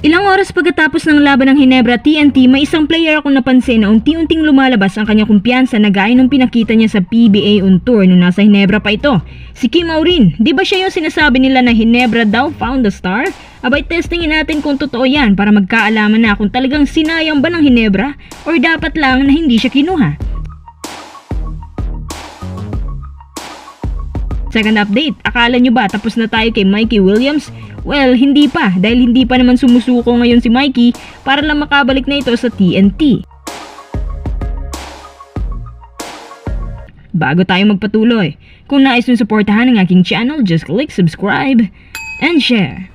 Ilang oras pagkatapos ng laban ng Ginebra TNT, may isang player akong napansin na unti-unting lumalabas ang kanyang kumpiyansa na gaya nung pinakita niya sa PBA on tour nung nasa Ginebra pa ito. Si Kim Aurin, di ba siya yung sinasabi nila na Ginebra daw found the star? Abay, testingin natin kung totoo yan para magkaalaman na kung talagang sinayang ba ng Ginebra or dapat lang na hindi siya kinuha. Second update, akala nyo ba tapos na tayo kay Mikey Williams? Well, hindi pa dahil hindi pa naman sumusuko ngayon si Mikey para lang makabalik na ito sa TNT. Bago tayo magpatuloy, kung nais mong suportahan ang aking channel, just click subscribe and share.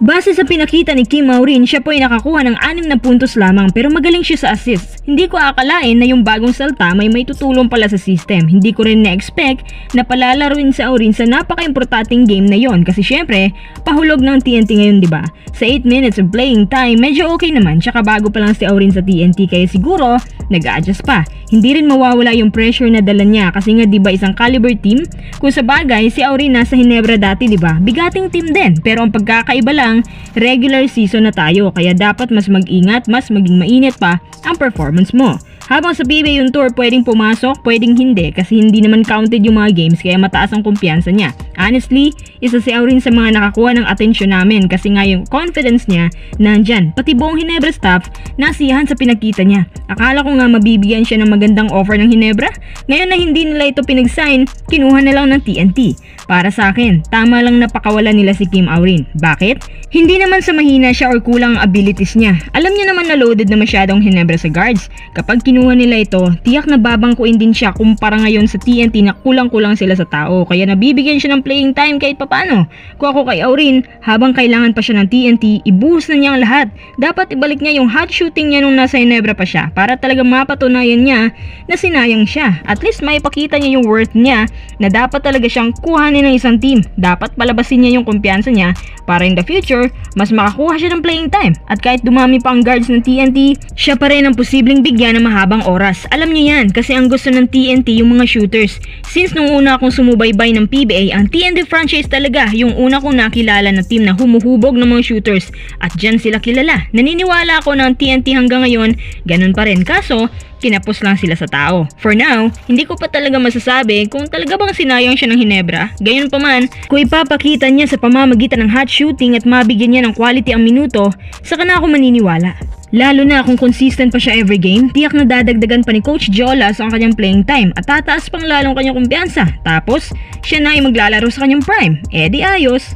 Base sa pinakita ni Kim Aurin, siya po ay nakakuha ng 6 na puntos lamang pero magaling siya sa assist. Hindi ko akalain na yung bagong salta may tutulong pala sa system. Hindi ko rin na-expect na palalaruin sa Aurin sa napaka-importanting game na yon kasi syempre, pahulog ng TNT ngayon, diba? Sa 8 minutes of playing time, medyo okay naman, tsaka bago pa lang si Aurin sa TNT kaya siguro nag-a-adjust pa. Hindi rin mawawala yung pressure na dala niya kasi nga diba isang caliber team? Kung sa bagay, si Aurin nasa Ginebra dati, diba? Bigating team din, pero ang pagkakaiba lang, regular season na tayo kaya dapat mas mag-ingat, mas maging mainit pa ang performance mo. Habang sa PBA yung tour, pwedeng pumasok, pwedeng hindi kasi hindi naman counted yung mga games kaya mataas ang kumpiyansa niya. Honestly, isa si Aurin sa mga nakakuha ng atensyon namin kasi nga yung confidence niya nandyan. Pati buong Ginebra staff nasiyahan sa pinakita niya. Akala ko nga mabibigyan siya ng magandang offer ng Ginebra. Ngayon na hindi nila ito pinag-sign, kinuha na lang ng TNT. Para sa akin, tama lang napakawalan nila si Kim Aurin. Bakit? Hindi naman sa mahina siya or kulang ang abilities niya. Alam niya naman na loaded na masyadong Ginebra sa guards. Kapag kinuha nila ito, tiyak na babangkuin din siya kumpara ngayon sa TNT na kulang-kulang sila sa tao. Kaya nabibigyan siya ng playing time kahit papano. Kung ako kay Aurin, habang kailangan pa siya ng TNT, ibuhos na niya ang lahat. Dapat ibalik niya yung hot shooting niya nung nasa Ginebra pa siya para talaga mapatunayan niya na sinayang siya. At least maipakita niya yung worth niya na dapat talaga siyang kuhanin ng isang team. Dapat palabasin niya yung kumpiyansa niya para in the future, mas makakuha siya ng playing time. At kahit dumami pa ang guards ng TNT, siya pa rin ang posibleng bigyan ng mahabang oras. Alam niyo yan kasi ang gusto ng TNT yung mga shooters. Since nung una akong sumubaybay ng PBA, ang TNT franchise talaga yung una kong nakilala na team na humuhubog ng mga shooters at dyan sila kilala. Naniniwala ako na ang TNT hanggang ngayon, ganun pa rin kaso kinapos lang sila sa tao. For now, hindi ko pa talaga masasabi kung talaga bang sinayang siya ng Ginebra. Gayon pa man, kung ipapakita niya sa pamamagitan ng hot shooting at mabigyan niya ng quality ang minuto, saka na ako maniniwala. Lalo na kung consistent pa siya every game, tiyak na dadagdagan pa ni Coach Jolas ang kanyang playing time at tataas pang lalong kanyang kumpiyansa. Tapos, siya na ay maglalaro sa kanyang prime. Eh di ayos.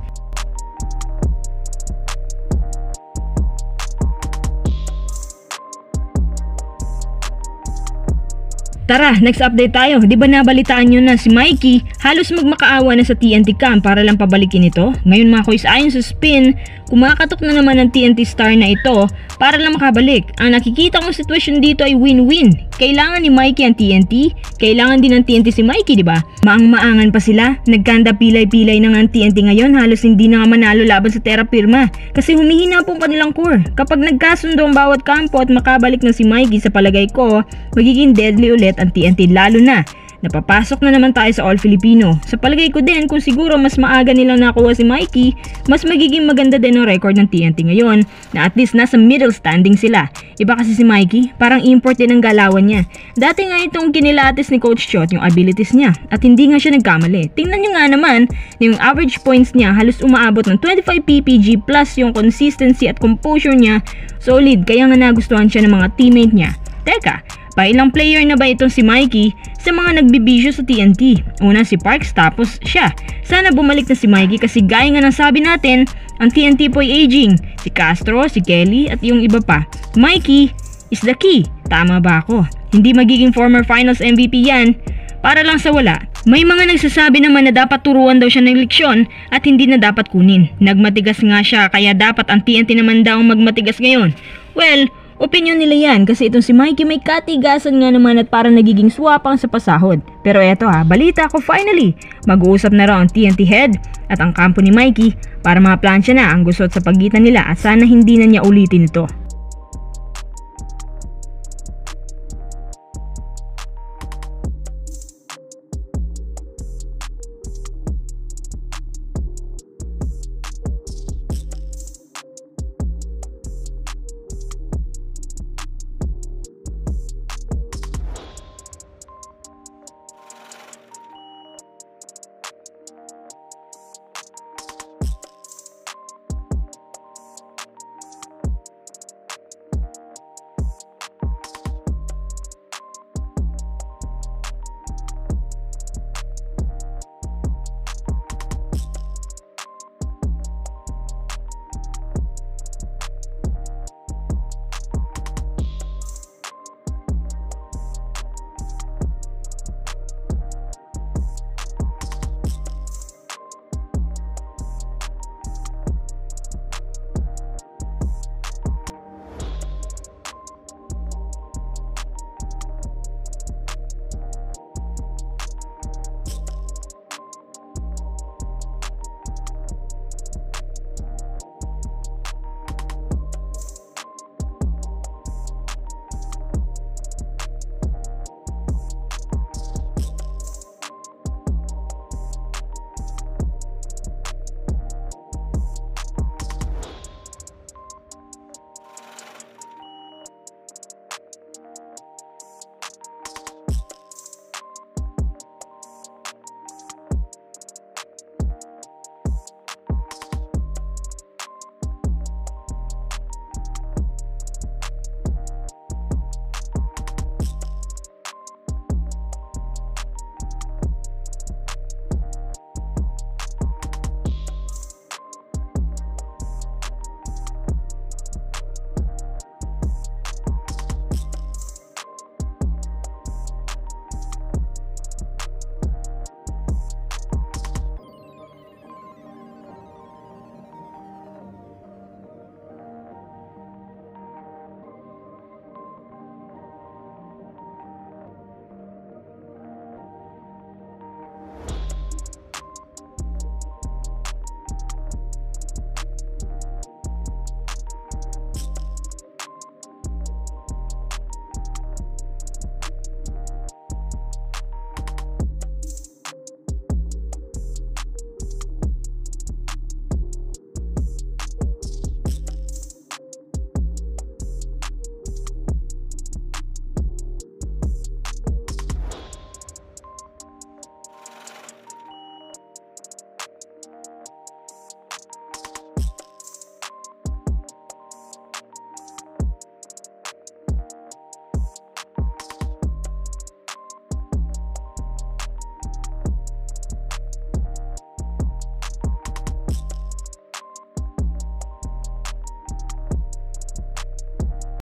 Tara, next update tayo. Di ba nabalitaan nyo na si Mikey halos magmakaawa na sa TNT camp para lang pabalikin ito? Ngayon mga kois, ayon sa spin, kumakatok na naman ang TNT star na ito para lang makabalik. Ang nakikita kong sitwasyon dito ay win-win. Kailangan ni Mikey ang TNT, kailangan din ng TNT si Mikey, di ba? Maang-maangan pa sila. Nagkanda pilay-pilay na nga ang TNT ngayon, halos hindi na nga manalo laban sa Terra Firma kasi humihina po ang kanilang core. Kapag nagkasundo ang bawat kampo at makabalik na si Mikey, sa palagay ko, magiging deadly ulit ang TNT, lalo na napapasok na naman tayo sa All Filipino. Sa palagay ko din, kung siguro mas maaga nilang nakuha si Mikey, mas magiging maganda din ang record ng TNT ngayon na at least nasa middle standing sila. Iba kasi si Mikey, parang import din ang galawan niya. Dati nga itong kinilatis ni Coach Chot yung abilities niya at hindi nga siya nagkamali. Tingnan nyo nga naman na yung average points niya halos umaabot ng 25 PPG plus yung consistency at composure niya solid, kaya nga nagustuhan siya ng mga teammate niya. Teka, pailang player na ba itong si Mikey sa mga nagbibisyo sa TNT? Una si Parks tapos siya. Sana bumalik na si Mikey kasi gaya nga ng sabi natin, ang TNT po ay aging. Si Castro, si Kelly at yung iba pa. Mikey is the key. Tama ba ako? Hindi magiging former finals MVP yan para lang sa wala. May mga nagsasabi naman na dapat turuan daw siya ng leksyon at hindi na dapat kunin. Nagmatigas nga siya kaya dapat ang TNT naman daw magmatigas ngayon. Well, opinyon nila yan kasi itong si Mikey may katigasan nga naman at parang nagiging swapang sa pasahod. Pero eto balita ko finally, mag-uusap na raw ang TNT head at ang kampo ni Mikey para maplansya na ang gusot sa pagitan nila at sana hindi na niya ulitin ito.